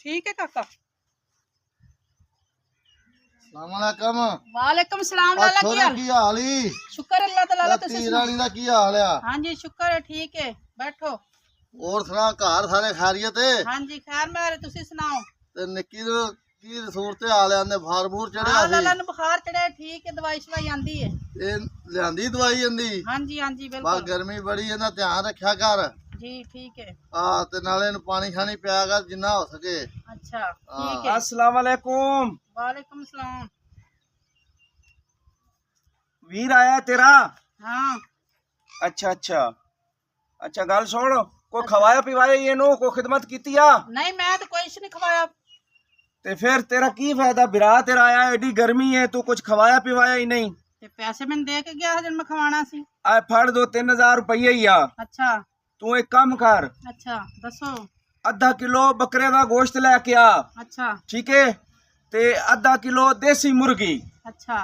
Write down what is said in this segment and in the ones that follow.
ठीक है काका। अस्सलामुअलैकुम। वालेकुम सलाम लाला छोरे की हाल? की हाल ही? शुक्र अल्लाह दा लाला तुसी तीर सुनाओ। वाली दा की हाल है? हां जी शुक्र है ठीक है बैठो। और सुना घर सारे खैरियत है? हां जी खैर मेरे तुसी सुनाओ। ते निक्की नु की सूरत हाल है? ने बुखार बूर चढ़िया हां सी? लाला ने बुखार चढ़े ठीक है दवाई शवाई आंदी है। ए लियांदी दवाई आंदी? हां जी बस बिल्कुल गर्मी बड़ी है ना ध्यान रखा कर। जी ठीक है। हां ते नाले नु पानी खानी पिया कर जिन्ना हो सके। अच्छा ठीक है। अस्सलाम वालेकुम। वालेकुम सलाम। वीर आया तेरा? हां अच्छा अच्छा अच्छा गल सुन को खवाया पिवाया ये नो को खिदमत कीती आ? नहीं मैं तो कुछ नहीं खवाया। ते फिर तेरा की फायदा बिरा तेरा आया एडी गर्मी है तू कुछ खवाया पिवाया ही नहीं। ते पैसे मैंने दे के गया जब मैं खवाना सी। आ फड़ दो 3000 रुपये ही आ। अच्छा तू एक काम कर अच्छा दसो। आधा किलो बकरे का गोश्त लेके आ। अच्छा ठीक है ते आधा किलो देसी मुर्गी अच्छा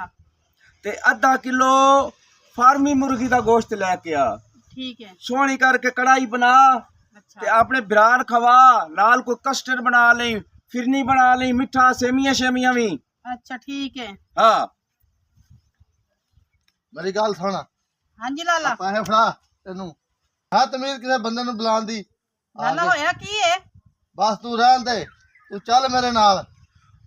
ते आधा किलो फार्मी मुर्गी का गोश्त लेके आ। ठीक है। सोहनी करके कढ़ाई बना ते अच्छा अपने बिरान खवा नाल कोई कस्टर्ड बना ले फिरनी बना ले मिठा सेमिया शेमिया भी। अच्छा ठीक है। हाँ मेरी गल सुन हां जी लाला। पैसे फड़ा तेनू हां तमीज किसे बंदे नु बुलान दी। लाला होया की है? बस तू रहन दे तू चल मेरे नाल।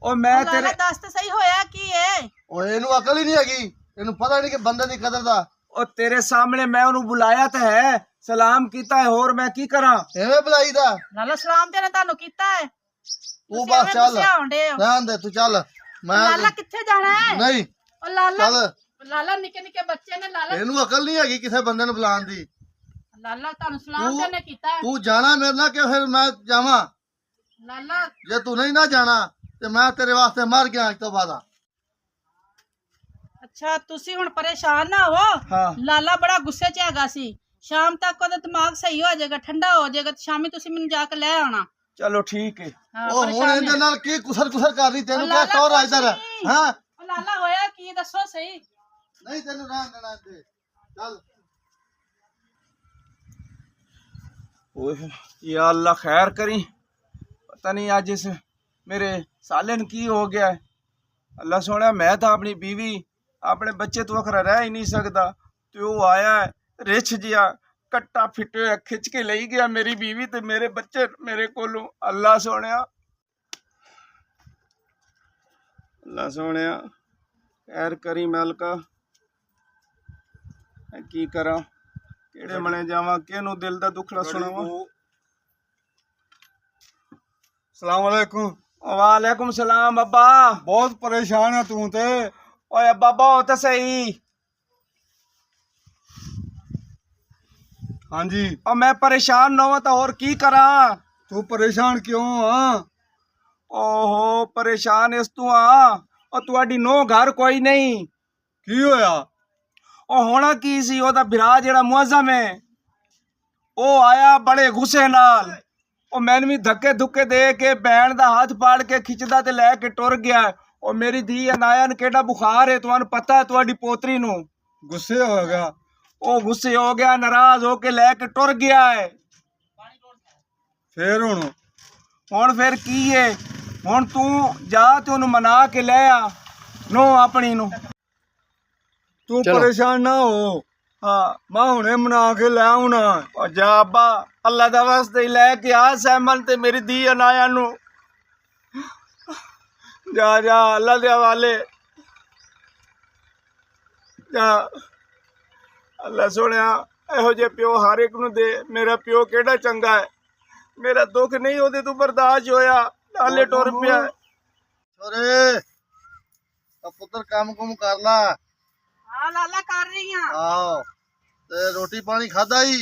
ओ मैं लाला तेरे दस तो सही होया की है? ओ एनू अकल ही नहीं हैगी एनू पता नहीं कि बंदे दी कदर दा। ओ तेरे सामने मैं उन्हें बुलाया तो है सलाम कीता है और मैं की करा। एवें बुलाई दा? लाला सलाम तेने तानू कीता है। तू बस चल रहन रहन दे तू चल। मैं लाला किथे जाना है? नहीं ओ लाला चल लाला निके निके बच्चे ने लाला एनू अकल नहीं हैगी किसे बंदे नु बुलान दी। लाला तानू सलाम तेने कीता है। तू जाना मेरे नाल कि फिर मैं जावां? लाला जे तू नहीं ना जाना ते मैं तेरे वास्ते मर गया आज तो बाद। अच्छा तुसी हुन परेशान ना हो। हाँ लाला बड़ा गुस्से च हैगा सी। शाम तक ओदा दिमाग सही हो जाएगा ठंडा हो जाएगा तो शामी तुसी मैनू जाके ले आना। चलो ठीक है। हाँ, ओ हुन परेशान इहदे नहीं। नाल की कुसर कुसर कर रही तेनू क्या लाला टोर कुछ इधर? नहीं। हां ओ लाला होया की दसो सही। नहीं तेनू रहन देना दे चल। ओए या अल्लाह खैर करी पता नहीं आज इस मेरे सालन की हो गया है। अल्लाह सोना मैं तो अपनी बीवी अपने बच्चे तो अखरा रह ही नहीं सकता तो वो आया है रिछ जिया कट्टा फिटे खिंच के ले गया मेरी बीवी ते मेरे बच्चे मेरे कोलों। अल्लाह सोने अल्लाह सोने खैर करी मालका मैं की करा केड़े मने जावा केनू दिल दा दुखड़ा सुनावा। सलाम वालेकुम। वालेकुम सलाम अब्बा। बहुत परेशान है तू ते। ओए अब्बा बहुत सही। हाँ जी और मैं परेशान ना हो तो और की करा। तू परेशान क्यों? हाँ ओहो परेशान इस तू आ और तुहाडी नो घर कोई नहीं। की होया? ओ होना की सी ओदा बिरा जेड़ा मुअज्जम है ओ आया बड़े गुस्से नाल ओ मैनू भी धक्के धुक्के दे के भैन दा हाथ पाड़ के खिंचदा ते लेके टुर गया। और मेरी धी अनाया न केड़ा बुखार है तुहानू पता है तुहाडी पोतरी नू। गुस्से हो गया? ओ गुस्से हो गया नाराज होके लेके टुर गया है। फिर हुण फिर की है हुण तू जा ते ओनू मना के ले आ नो अपनी नू। तू परेशान ना हो। हाँ मैं हुणे मना के ले आऊना। और जा अब्बा अल्लाह दा वास्ते ही लेके आ सैमन ते मेरी धी अनाया नू। जा जा अल्लाह दे हवाले जा। अल्लाह सोनिया एहो जे प्यो हर एक नू दे। मेरा प्यो केड़ा चंगा है मेरा दुख नहीं ओदे तू बर्दाश्त होया नाले टुर पिया। छोरे अब पुत्र काम कुम कर ला। हां लाला कर रही हां। आओ ते रोटी पानी खादा ही?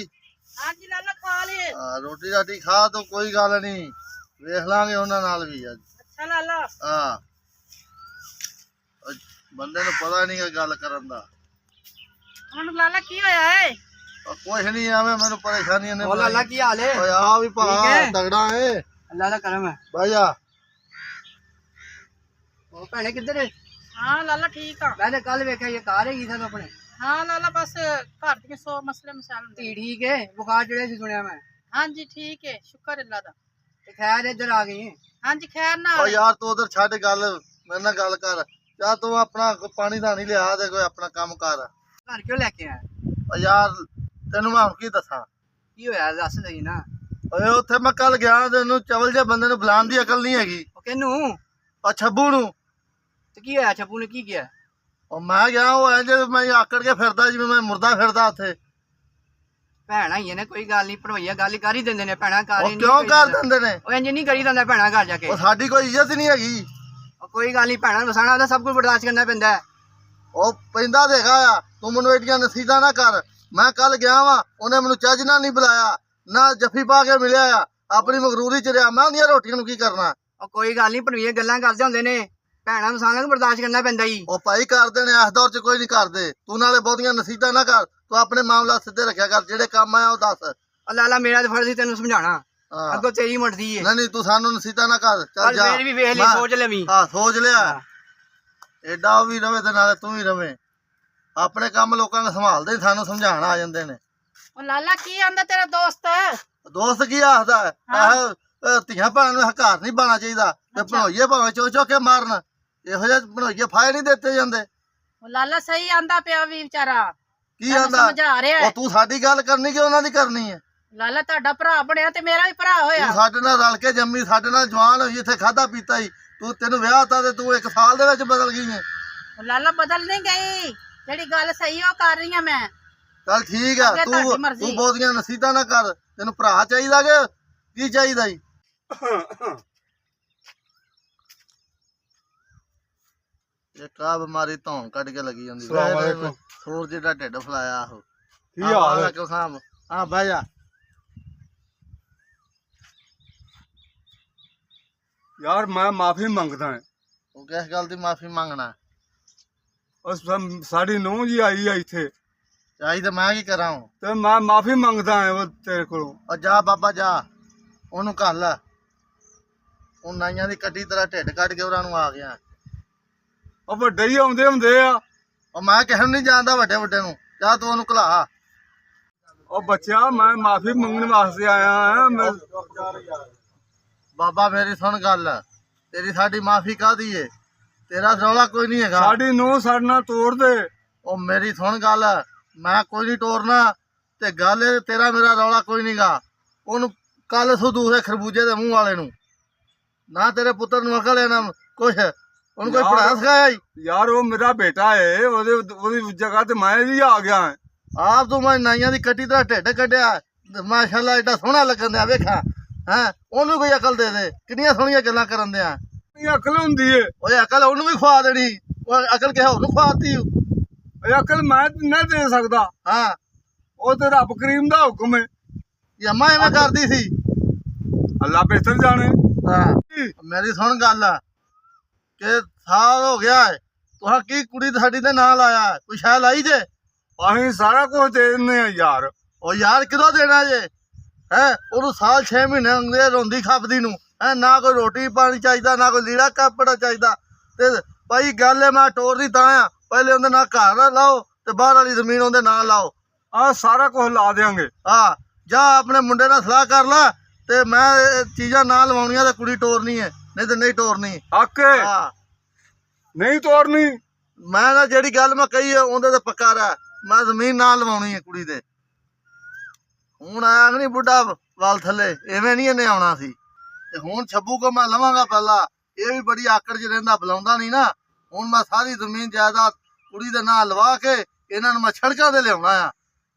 हां जी लाला खा ले। रोटी राटी खा तो कोई गल नहीं वेख लांगे उन्हां नाल भी अज। अच्छा लाला हां बंदे नू पता नहीं कि गल करन दा। हुन लाला की होया है? कुछ नहीं एवें मैनू परेशानी ने। लाला की हाल है? ओए आ भी भा तगड़ा है। अल्लाह दा करम है। भाई आ ओ भैणे किधर है? हां लाला ठीक आ। मैं कल वेख्या ये कार है सन अपने। हां लाला बस घर के 100 मसले मसाइल होंदे। धी ठीक है? बुखार चढ़े सी सुनया मैं। हां जी ठीक है शुक्र अल्लाह दा। ते खैर इधर आ गई है। ਹਾਂਜੀ ਖੈਰ ਓ ਨਾਲ ਯਾਰ ਤੂੰ ਉਧਰ ਛੱਡ ਗੱਲ, ਮੇਰੇ ਨਾਲ ਗੱਲ ਕਰ। ਜਾਂ ਤੂੰ ਆਪਣਾ ਕੋਈ ਪਾਣੀ ਦਾ ਨਹੀਂ ਲਿਆ ਤੇ ਕੋਈ ਆਪਣਾ ਕੰਮ ਕਰ। ਘਰ ਕਿਉਂ ਲੈ ਕੇ ਆਇਆ? ਓ ਯਾਰ ਤੈਨੂੰ ਮੈਂ ਹੁਣ ਕੀ ਦੱਸਾਂ। ਕੀ ਹੋਇਆ ਦੱਸ ਸਹੀ ਨਾ। ਓਏ ਉੱਥੇ ਮੈਂ ਕੱਲ ਗਿਆ ਤੇ ਉਹਨੂੰ ਚਵਲ ਜਿਹੇ ਬੰਦੇ ਨੂੰ ਬੁਲਾਉਣ ਦੀ ਅਕਲ ਨਹੀਂ ਹੈਗੀ। ਉਹ ਕਿਹਨੂੰ? ਆ ਛੱਬੂ ਨੂੰ। ਤੇ ਕੀ ਹੋਇਆ? ਛੱਪੂ ਨੇ ਕੀ ਕਿਹਾ? ਉਹ ਮੈਂ ਗਿਆ, ਉਹ ਐਂ ਜੇ ਮੈਂ ਆਕੜ ਕੇ ਫਿਰਦਾ ਜਿਵੇਂ ਮੈਂ ਮੁਰਦਾ ਫਿਰਦਾ ਉੱਥੇ। ਭੈਣਾਂ ਹੀ ਨੇ, ਕੋਈ ਗੱਲ ਨਹੀਂ, ਭਣੋਈਆ ਗੱਲ ਹੀ ਕਰ ਹੀ ਦਿੰਦੇ ਨੇ ਭੈਣਾਂ ਘਰ। ਉਹ ਕਿਉਂ ਕਰ ਦਿੰਦੇ ਨੇ? ਉਹ ਇੰਜ ਨਹੀਂ ਕਰੀ ਦਿੰਦਾ ਭੈਣਾਂ ਘਰ ਜਾ ਕੇ। ਉਹ ਸਾਡੀ ਕੋਈ ਇੱਜ਼ਤ ਨਹੀਂ ਹੈਗੀ। ਉਹ ਕੋਈ ਗੱਲ ਨਹੀਂ, ਭੈਣਾਂ ਨੂੰ ਵਸਾਣਾ ਉਹਦਾ ਸਭ ਕੁਝ ਬਰਦਾਸ਼ਤ ਕਰਨਾ ਪੈਂਦਾ ਹੈ। ਉਹ ਪੈਂਦਾ ਦੇਖਾ ਆ, ਤੂੰ ਮੈਨੂੰ ਏਡੀਆਂ ਨਸੀਹਤਾਂ ਨਾ ਕਰ। ਮੈਂ ਕੱਲ ਗਿਆ ਵਾਂ, ਉਹਨੇ ਮੈਨੂੰ ਚੱਜ ਨਾਲ ਨਹੀਂ ਬੁਲਾਇਆ, ਨਾ ਜੱਫੀ ਪਾ ਕੇ ਮਿਲਿਆ ਆ, ਆਪਣੀ ਮਗਰੂਰੀ ਚ ਰਿਹਾ। ਮੈਂ ਉਹਦੀਆਂ ਰੋਟੀਆਂ ਨੂੰ ਕੀ ਕਰਨਾ? ਉਹ ਕੋਈ ਗੱਲ ਨਹੀਂ, ਭਣੋਈਏ ਗੱਲਾਂ ਕਰਦੇ ਹੁੰਦੇ ਨੇ, ਭੈਣਾਂ ਵਸਾਣਾ ਨੂੰ ਬਰਦਾਸ਼ਤ ਕਰਨਾ ਪੈਂਦਾ ਹੀ। ਉਹ ਭਾਈ ਕਰਦੇ ਨੇ, ਇਸ ਦੌਰ ਚ ਕੋਈ ਨਹੀਂ ਕਰਦੇ। ਤੂੰ ਨਾਲੇ ਬਹੁਤੀਆਂ ਨਸੀਹਤਾਂ ਨਾ ਕਰ, ਤੂੰ ਆਪਣੇ ਮਾਮਲਾ ਸਿੱਧੇ ਰੱਖਿਆ ਕਰ, ਜਿਹੜੇ ਕੰਮ ਆਇਆ ਉਹ ਦੱਸ। ਅੱਲਾ ਮੇਰਾ ਤਾਂ ਫਰਜ਼ ਸੀ ਤੈਨੂੰ ਸਮਝਾਉਣਾ, ਹਾਂ। ਅੱਗੋਂ ਤੇਰੀ ਮਰਜ਼ੀ ਹੈ। ਨਹੀਂ ਤੂੰ ਸਾਨੂੰ ਨਸੀਹਤਾਂ ਨਾ ਕਰ, ਚੱਲ ਜਾ। ਫੇਰ ਵੀ ਵੇਖ ਲਈ, ਸੋਚ ਲਵੀਂ। ਹਾਂ ਸੋਚ ਲਿਆ। ਏਡਾ ਉਹ ਵੀ ਰਵੇ ਤੇ ਨਾਲੇ ਤੂੰ ਵੀ ਰਵੇਂ। ਆਪਣੇ ਕੰਮ ਲੋਕਾਂ ਨੂੰ ਸੰਭਾਲਦੇ, ਸਾਨੂੰ ਸਮਝਾਉਣ ਆ ਜਾਂਦੇ ਨੇ। ਉਹ ਲਾਲਾ ਕੀ ਆਂਦਾ ਤੇਰਾ ਦੋਸਤ? ਦੋਸਤ ਕੀ ਆਖਦਾ? ਧੀਆਂ ਭੈਣਾਂ ਨੂੰ ਹਕਾਰ ਨਹੀਂ ਪਾਉਣਾ ਚਾਹੀਦਾ ਤੇ ਭਣੋਈਏ ਭਾਵੇਂ ਚੋ ਚੋ ਕੇ ਮਾਰਨ, ਇਹੋ ਜਿਹੇ ਭਣੋਈਏ ਫਾਇ ਨਹੀਂ ਦਿੱਤੇ ਜਾਂਦੇ। ਉਹ ਲਾਲਾ ਸਹੀ ਆਂਦਾ ਪਿਆ ਵੀ ਵਿਚਾਰਾ, ਕੀ ਆਂਦਾ? ਸਮਝਾ ਰਿਹਾ ਉਹ ਤੂੰ ਸਾਡੀ ਗੱਲ ਕਰਨੀ ਕਿ ਉਹਨਾਂ ਦੀ ਕਰਨੀ ਹੈ? ਲਾਲਾ ਤੁਹਾਡਾ ਭਰਾ ਬਣਿਆ ਤੇ ਮੇਰਾ ਵੀ ਭਰਾ ਹੋਇਆ। ਤੂੰ ਸਾਡੇ ਨਾਲ ਰਲ ਕੇ ਜੰਮੀ, ਸਾਡੇ ਨਾਲ ਜਵਾਨ ਹੋਈ, ਇੱਥੇ ਖਾਦਾ ਪੀਤਾ ਹੀ। ਤੈਨੂੰ ਵਿਆਹ ਤਾ ਤੇ ਤੂੰ 1 ਸਾਲ ਦੇ ਵਿੱਚ ਬਦਲ ਗਈ ਹੈ। ਉਹ ਲਾਲਾ ਬਦਲ ਨਹੀਂ ਗਈ, ਜਿਹੜੀ ਗੱਲ ਸਹੀ ਉਹ ਕਰ ਰਹੀ ਆ ਮੈਂ। ਚੱਲ ਠੀਕ ਆ, ਅੱਗੇ ਤੁਹਾਡੀ ਤੂੰ ਮਰਜ਼ੀ। ਬਹੁਤੀਆਂ ਨਸੀਹਤਾਂ ਨਾ ਕਰ। ਤੈਨੂੰ ਭਰਾ ਚਾਹੀਦਾ ਕਿ ਕੀ ਚਾਹੀਦਾ ਈ? ਇੱਕ ਆ ਬਿਮਾਰੀ ਧੌਣ ਕੱਢ ਕੇ ਲੱਗੀ ਜਾਂਦੀ। ਸੂਰਜ ਦਾ ਢਿੱਡ ਫਲਾਇਆ। ਆਹੋ ਕੀ ਹਾਲ ਹੈ? ਹਾਂ ਬਹਿ ਜਾ। ਯਾਰ ਮੈਂ ਮਾਫੀ ਮੰਗਦਾ ਹਾਂ। ਉਹ ਕਿਸ ਗੱਲ ਦੀ ਮਾਫੀ ਮੰਗਣਾ? ਸਾਡੀ ਨੂੰਹ ਜੀ ਆਈ ਆ ਇੱਥੇ ਚਾਹੀ ਤੇ ਮੈਂ ਕੀ ਕਰਾਂ? ਤੇ ਮੈਂ ਮਾਫੀ ਮੰਗਦਾ ਹਾਂ ਉਹ ਤੇਰੇ ਕੋਲੋਂ। ਉਹ ਜਾ ਬਾਬਾ ਜਾ, ਉਹਨੂੰ ਘੱਲ। ਉਹ ਨਾਈਆਂ ਦੀ ਕੱਟੀ ਤੇਰਾ ਢਿੱਡ ਕੱਢ ਕੇ ਉਹਨਾਂ ਨੂੰ ਆ ਗਿਆ। ਉਹ ਵੱਡੇ ਹੀ ਆਉਂਦੇ ਹੁੰਦੇ ਆ। ਉਹ ਮੈਂ ਕਿਸੇ ਨੂੰ ਨਹੀਂ ਜਾਣਦਾ ਵੱਡੇ ਵੱਡੇ ਨੂੰ। ਜਾ ਤੂੰ ਉਹਨੂੰ ਘਲਾ। ਉਹ ਬੱਚਾ ਮੈਂ ਮਾਫੀ ਮੰਗਣ ਵਾਸਤੇ ਆਇਆ ਹਾਂ। ਬਾਬਾ ਮੇਰੀ ਸੁਣ ਗੱਲ, ਤੇਰੀ ਸਾਡੀ ਮਾਫੀ ਕਾਹਦੀ ਏ? ਤੇਰਾ ਰੌਲਾ ਕੋਈ ਨਹੀਂ ਹੈਗਾ। ਸਾਡੀ ਨੂੰਹ ਸਾਡੇ ਨਾਲ ਤੋੜ ਦੇ। ਉਹ ਮੇਰੀ ਸੁਣ ਗੱਲ, ਮੈਂ ਕੋਈ ਨਹੀਂ ਤੋੜਨਾ ਤੇ ਗੱਲ ਇਹ, ਤੇਰਾ ਮੇਰਾ ਰੌਲਾ ਕੋਈ ਨਹੀਂਗਾ। ਉਹਨੂੰ ਕੱਲ ਦੂਸਰੇ ਖਰਬੂਜੇ ਦੇ ਮੂੰਹ ਵਾਲੇ ਨੂੰ, ਨਾ ਤੇਰੇ ਪੁੱਤਰ ਨੂੰ ਅਕਲ ਹੈ ਨਾ ਕੁਛ, ਉਹਨੂੰ ਕੋਈ ਪੜ੍ਹਾ ਸਿਖਾਇਆ ਈ? ਯਾਰ ਉਹ ਮੇਰਾ ਬੇਟਾ ਏ, ਉਹਦੀ ਜਗ੍ਹਾ ਤੇ ਮੈਂ ਵੀ ਆ ਗਿਆ। ਆਪ ਤੂੰ ਮੈਂ ਨਾਈਆਂ ਦੀ ਕੱਟੀ ਤੇਰਾ ਢਿੱਡ ਕੱਢਿਆ, ਮਾਸ਼ਾਅੱਲਾ ਏਡਾ ਸੋਹਣਾ ਲੱਗਣ ਦਿਆ। ਵੇਖਾਂ ਹੈਂ, ਉਹਨੂੰ ਕੋਈ ਅਕਲ ਦੇ ਦੇ। ਕਿੰਨੀਆਂ ਸੋਹਣੀਆਂ ਗੱਲਾਂ ਕਰਨ ਦਿਆ। ਅਕਲ ਹੁੰਦੀ ਏ। ਓਏ ਅਕਲ ਉਹਨੂੰ ਵੀ ਖਵਾ ਦੇਣੀ। ਉਹ ਅਕਲ ਕਿਸੇ ਹੋਰ ਨੂੰ ਖਵਾਤੀ। ਅਕਲ ਮੈਂ ਨਹੀਂ ਦੇ ਸਕਦਾ। ਹਾਂ ਉਹ ਤੇ ਰੱਬ ਕਰੀਮ ਦਾ ਹੁਕਮ ਹੈ। ਯਮਾ ਐਵੇਂ ਕਰਦੀ ਸੀ। ਅੱਲਾ ਬਿਹਤਰ ਜਾਣੇ। ਹਾਂ ਮੇਰੀ ਸੁਣ ਗੱਲ ਕਿ ਸਾਲ ਹੋ ਗਿਆ ਹੈ, ਤੁਹਾਂ ਕੀ ਕੁੜੀ ਸਾਡੀ ਦੇ ਨਾਲ ਆਇਆ? ਕੋਈ ਸ਼ੈ ਲਾਈ ਜੇ? ਅਸੀਂ ਸਾਰਾ ਕੁਝ ਦੇ ਦਿੰਦੇ ਆ ਯਾਰ। ਉਹ ਯਾਰ ਕਿਦੋਂ ਦੇਣਾ ਜੇ? ਹੈ ਉਹਨੂੰ ਸਾਲ 6 ਮਹੀਨੇ ਹੁੰਦੇ ਰੋਂਦੀ ਖਾਪਦੀ ਨੂੰ। ਹੈ ਨਾ ਕੋਈ ਰੋਟੀ ਪਾਣੀ ਚਾਹੀਦਾ, ਨਾ ਕੋਈ ਲੀੜਾ ਕੱਪੜਾ ਚਾਹੀਦਾ। ਤੇ ਭਾਈ ਗੱਲ ਹੈ, ਮੈਂ ਟੋਰਦੀ ਤਾਂ ਆ, ਪਹਿਲੇ ਉਹਦੇ ਨਾਲ ਘਰ ਲਾਓ ਤੇ ਬਾਹਰ ਵਾਲੀ ਜ਼ਮੀਨ ਉਹਦੇ ਨਾਲ ਲਾਓ। ਆ ਸਾਰਾ ਕੁਝ ਲਾ ਦੇਾਂਗੇ। ਹਾਂ ਜਾ ਆਪਣੇ ਮੁੰਡੇ ਨਾਲ ਸਲਾਹ ਕਰ ਲੈ ਤੇ ਮੈਂ ਇਹ ਚੀਜ਼ਾਂ ਨਾ ਲਵਾਉਣੀਆਂ ਤੇ ਕੁੜੀ ਟੋਰਨੀ ਹੈ, ਨਹੀਂ ਤੇ ਨਹੀਂ ਟੋਰਨੀ। ਹੱਕ ਹਾਂ ਨਹੀਂ ਤੋੜਨੀ। ਮੈਂ ਨਾ ਜਿਹੜੀ ਗੱਲ ਮੈਂ ਕਹੀ ਹੈ ਉਹਦੇ ਤੇ ਪੱਕਾ ਰਹਿ। ਮੈਂ ਜ਼ਮੀਨ ਨਾ ਲਵਾਉਣੀ ਹੈ ਕੁੜੀ ਦੇ। ਹੁਣ ਆਇਆ ਨਹੀਂ ਬੁੱਢਾ ਵਾਲ ਥੱਲੇ, ਐਵੇਂ ਨਹੀਂ ਇਹਨੇ ਆਉਣਾ ਸੀ। ਤੇ ਹੁਣ ਛੱਬੂ ਕੋ ਮੈਂ ਲਵਾਂਗਾ ਪਹਿਲਾਂ। ਇਹ ਵੀ ਬੜੀ ਆਕੜ 'ਚ ਰਹਿੰਦਾ, ਬੁਲਾਉਂਦਾ ਨਹੀਂ ਨਾ। ਹੁਣ ਮੈਂ ਸਾਰੀ ਜ਼ਮੀਨ ਜਾਇਦਾਦ ਕੁੜੀ ਦੇ ਨਾਂ ਲਵਾ ਕੇ ਇਹਨਾਂ ਨੂੰ ਮੈਂ ਸੜਕਾਂ ਤੇ ਲਿਆਉਣਾ ਆ।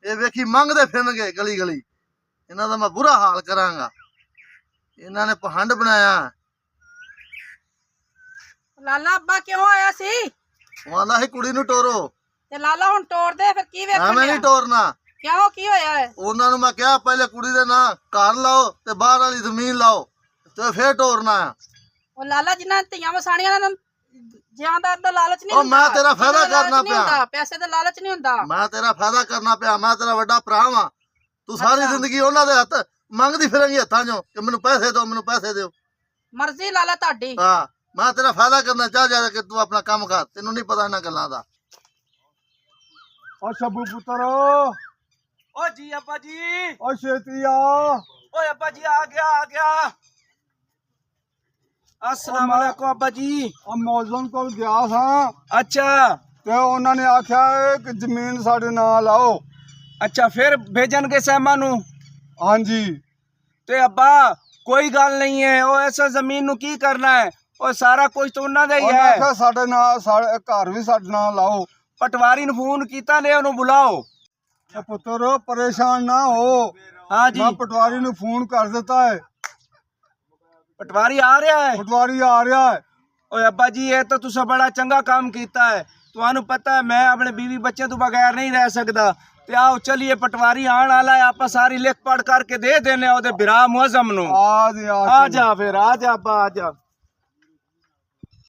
ਇਹ ਵੇਖੀ ਮੰਗਦੇ ਫਿਰਨਗੇ ਗਲੀ ਗਲੀ। ਇਹਨਾਂ ਦਾ ਮੈਂ ਬੁਰਾ ਹਾਲ ਕਰਾਂਗਾ। ਇਹਨਾਂ ਨੇ ਪਖੰਡ ਬਣਾਇਆ। ਲਾਲਾ ਅੱਬਾ ਕਿਉਂ ਆਇਆ ਸੀ? ਉਹ ਆਂਦਾ ਸੀ ਕੁੜੀ ਨੂੰ ਟੋਰੋ। ਤੇ ਲਾਲਾ ਹੁਣ ਤੋੜ ਦੇ, ਫਿਰ ਕੀ ਵੇਖਣ ਐਵੇਂ ਨਹੀਂ ਟੋਰਨਾ। ਕਿਉਂ ਕੀ ਹੋਇਆ ਹੈ? ਉਹਨਾਂ ਨੂੰ ਮੈਂ ਕਿਹਾ ਪਹਿਲੇ ਕੁੜੀ ਦੇ ਨਾਂ ਘਰ ਲਾਓ ਤੇ ਬਾਹਰ ਵਾਲੀ ਜ਼ਮੀਨ ਲਾਓ ਤੇ ਫੇਰ ਟੋਰਨਾ ਆ। ਉਹ ਲਾਲਾ ਜਿਨ੍ਹਾਂ ਧੀਆਂ ਵਸਾਣੀਆਂ ਦਾ ਜਿਆਦਾ ਦਾ ਲਾਲਚ ਨਹੀਂ ਉਹ ਮੈਂ ਤੇਰਾ ਫਾਇਦਾ ਕਰਨਾ ਪਿਆ। ਪੈਸੇ ਦਾ ਲਾਲਚ ਨਹੀਂ ਹੁੰਦਾ। ਮੈਂ ਤੇਰਾ ਫਾਇਦਾ ਕਰਨਾ ਪਿਆ। ਮੈਂ ਤੇਰਾ ਵੱਡਾ ਭਰਾ ਵਾਂ। ਤੂੰ ਸਾਰੀ ਜ਼ਿੰਦਗੀ ਉਹਨਾਂ ਦੇ ਹੱਥ ਮੰਗਦੀ ਫਿਰਾਂਗੀ, ਹੱਥਾਂ 'ਚੋਂ ਕਿ ਮੈਨੂੰ ਪੈਸੇ ਦਿਓ, ਮੈਨੂੰ ਪੈਸੇ ਦਿਓ। ਮਰਜ਼ੀ ਲਾਲਾ ਤੁਹਾਡੀ। ਹਾਂ ਮੈਂ ਤੇਰਾ ਫਾਇਦਾ ਕਰਨਾ ਚਾਹ ਜਾ ਕੇ ਤੂੰ ਆਪਣਾ ਕੰਮ ਕਰ। ਤੈਨੂੰ ਨਹੀਂ ਪਤਾ ਇਹਨਾਂ ਗੱਲਾਂ ਦਾ। ਓ ਸ਼ੱਬੂ ਪੁੱਤਰ, ਓ ਜੀ ਅੱਬਾ ਜੀ। ਓ ਛੇਤੀ ਆ। ਓਏ ਅੱਬਾ ਜੀ ਆ ਗਿਆ। अस्सलाम वालेकुम अब्बा जी। ਉਹ ਮੌਲਵੀ ਕੋਲ ਗਿਆ ਸਾਂ अच्छा ਤੇ ਉਹਨਾਂ ਨੇ ਆਖਿਆ ਹੈ ਕਿ ਜ਼ਮੀਨ ਸਾਡੇ ਨਾਲ ਲਾਓ। अच्छा फिर भेजन के सहमा नू ਹਾਂਜੀ ते अब्बा कोई गल नहीं है ओ ऐसा जमीन नु की करना है ओ सारा कुछ तो उन्ना दा ही ਉਹਨੇ है। ਆਖਿਆ ਸਾਡੇ ਨਾਲ ਸਾਡੇ ਘਰ ਵੀ ਸਾਡੇ ਨਾਲ ਲਾਓ। पटवारी नु फोन कीता ने ओनु बुलाओ। ਤੇ ਪੁੱਤਰ ਪਰੇਸ਼ਾਨ ਨਾ ਹੋ हाँ जी ਮੈਂ ਪਟਵਾਰੀ ਨੂੰ ਫੋਨ ਕਰ ਦਿੱਤਾ ਹੈ। पटवारी आ रहा है। ਪਟਵਾਰੀ ਆ ਰਿਹਾ ਹੈ। ओए अब्बा जी ये तो तुसा बड़ा चंगा काम कीता है। तुहानू पता है मैं अपने बीवी बच्चे तो बगैर नहीं रह सकदा। ते आओ चलिए पटवारी आने वाला है आप सारी लिख पढ़ करके दे देने ओदे बिरा मुअज्जम नु। ਆ ਜੀ आ जा फिर आ जा अब्बा आ जा।